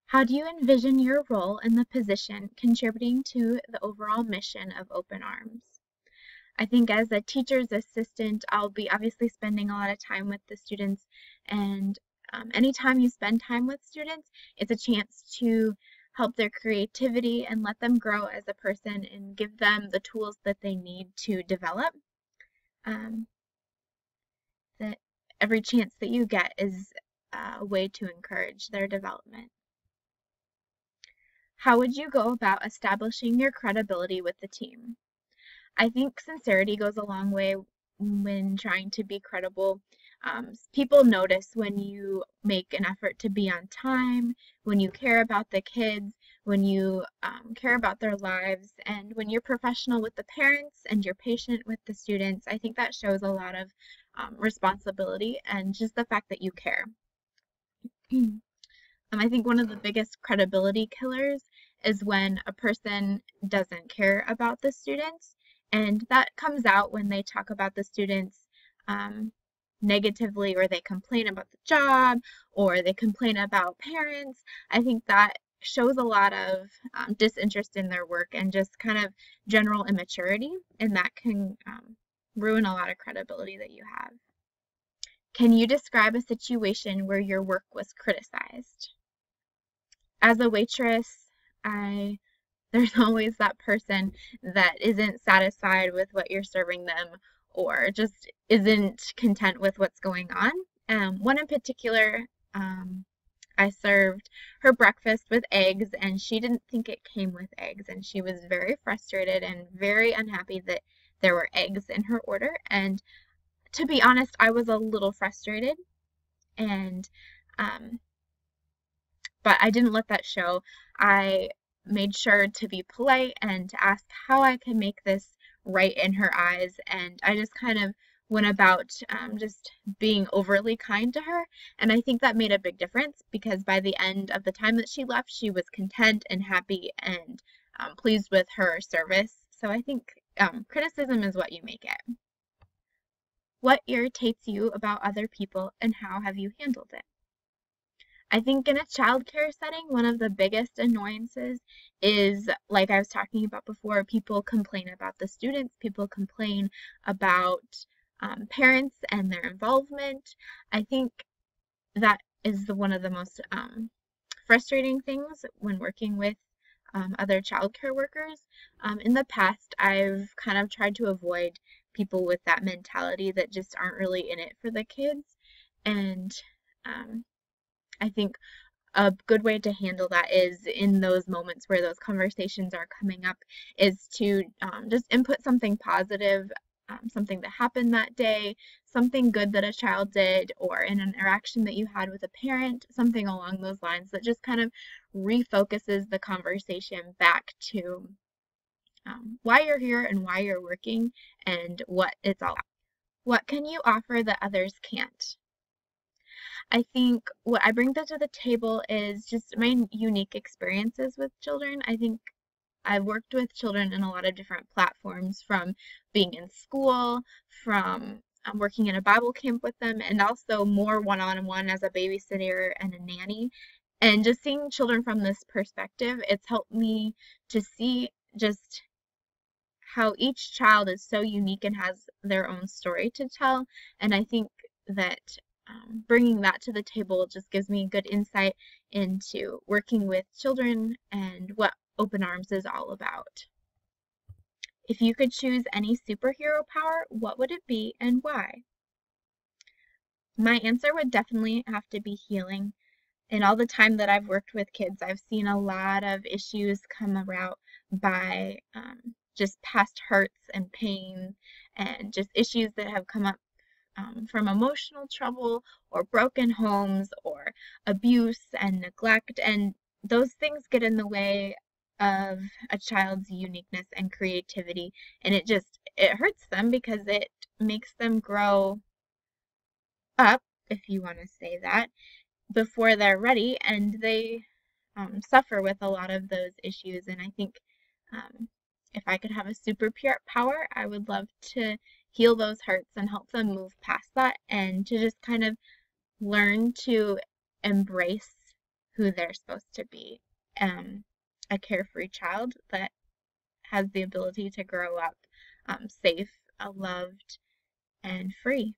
How do you envision your role in the position contributing to the overall mission of Open Arms? I think as a teacher's assistant, I'll be obviously spending a lot of time with the students, and anytime you spend time with students, it's a chance to help their creativity and let them grow as a person and give them the tools that they need to develop. Um, that every chance that you get is a way to encourage their development. How would you go about establishing your credibility with the team? I think sincerity goes a long way when trying to be credible. People notice when you make an effort to be on time, when you care about the kids, when you care about their lives, and when you're professional with the parents and you're patient with the students. I think that shows a lot of responsibility and just the fact that you care. I think one of the biggest credibility killers is when a person doesn't care about the students, and that comes out when they talk about the students negatively, or they complain about the job, or they complain about parents. I think that shows a lot of disinterest in their work and just kind of general immaturity, and that can ruin a lot of credibility that you have. Can you describe a situation where your work was criticized? As a waitress, there's always that person that isn't satisfied with what you're serving them, or just isn't content with what's going on. One in particular, I served her breakfast with eggs, and she didn't think it came with eggs, and she was very frustrated and very unhappy that there were eggs in her order. And to be honest, I was a little frustrated, and but I didn't let that show. I made sure to be polite and to ask how I could make this right in her eyes, and I just kind of went about just being overly kind to her, and I think that made a big difference, because by the end of the time that she left, she was content and happy and pleased with her service. So I think criticism is what you make it. What irritates you about other people, and how have you handled it? I think in a childcare setting, one of the biggest annoyances is, like I was talking about before, people complain about the students, people complain about parents and their involvement. I think that is one of the most frustrating things when working with other childcare workers. In the past, I've kind of tried to avoid people with that mentality that just aren't really in it for the kids, and I think a good way to handle that is, in those moments where those conversations are coming up, is to just input something positive, something that happened that day, something good that a child did, or an interaction that you had with a parent, something along those lines that just kind of refocuses the conversation back to why you're here and why you're working and what it's all about. What can you offer that others can't? I think what I bring to the table is just my unique experiences with children. I think I've worked with children in a lot of different platforms, from being in school, from working in a Bible camp with them, and also more one-on-one as a babysitter and a nanny. And just seeing children from this perspective, it's helped me to see just how each child is so unique and has their own story to tell. And I think that bringing that to the table just gives me good insight into working with children and what Open Arms is all about. If you could choose any superhero power, what would it be and why? My answer would definitely have to be healing. In all the time that I've worked with kids, I've seen a lot of issues come about by just past hurts and pain, and just issues that have come up from emotional trouble or broken homes or abuse and neglect, and those things get in the way of a child's uniqueness and creativity, and it hurts them because it makes them grow up, if you want to say that, before they're ready, and they suffer with a lot of those issues. And I think if I could have a super pure power, I would love to heal those hurts and help them move past that, and to just kind of learn to embrace who they're supposed to be. A carefree child that has the ability to grow up safe, loved, and free.